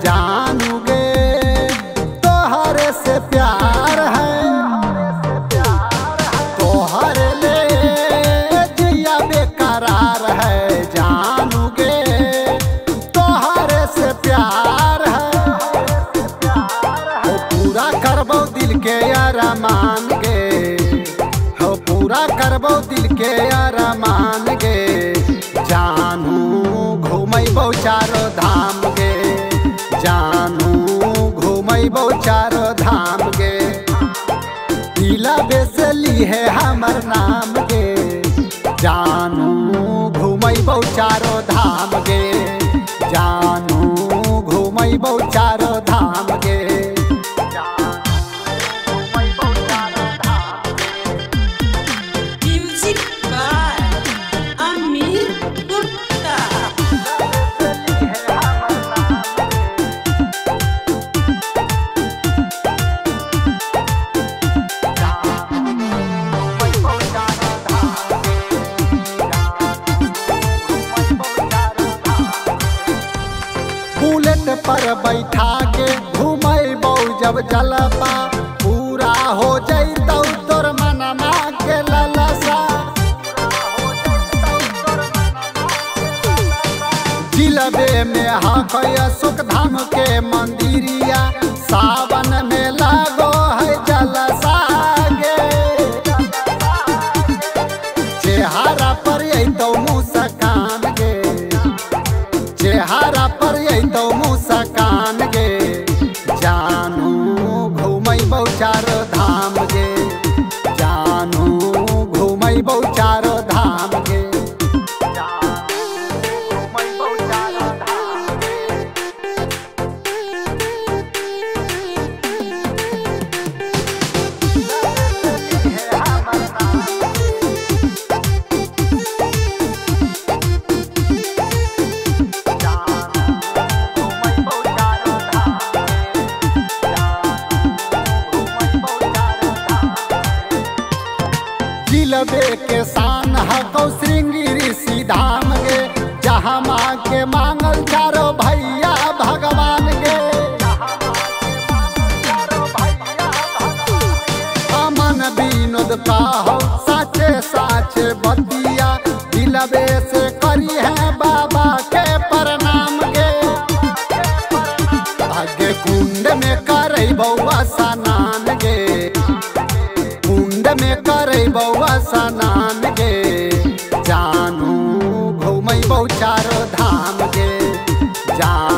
जानू गे तोहरे से प्यार है, तोहरे ले जिया बेकरार है। जानू गे तोहरे से प्यार है, हो पूरा करबो दिल के अरमान गे, हो पूरा करबो दिल के अरमान गे। जानू घूमैबो चारो धाम गे, जानू घूमैबो चारो धाम गे। दिला बेसली है हमर नाम गे, जानू घूमैबो चारो धाम गे, जानू घूमैबो चारो धाम गे। बुलेट पर बैठा के घूमैबो जब जलपा, पूरा हो जैतौ तोर मनमा के ललसा। जिलबे में हकय सुख धाम के मंदिरिया, सावन में लागो है जलसा गे। चेहरा पर अइतौ मुस्कान गे, चेहरा पर अइतौ मुस्कान गे। जानू घूमैबो चारो धाम गे, जानू घूमैबो चारो धाम गे। जिलबे के शान हकौ श्रृंगी सीधाम गे, जहाँ माँ के मांगल चारो भैया भगवान गे। अमन विनोद कहौ साचे साचे बतिया, जिलबे से करी है बाबा के प्रणाम गे। आगे कुंड में करैबौ स्नान गे, कुंड में करैबौ स्नान गे। जानू घूमैबो चारो धाम गे, जानू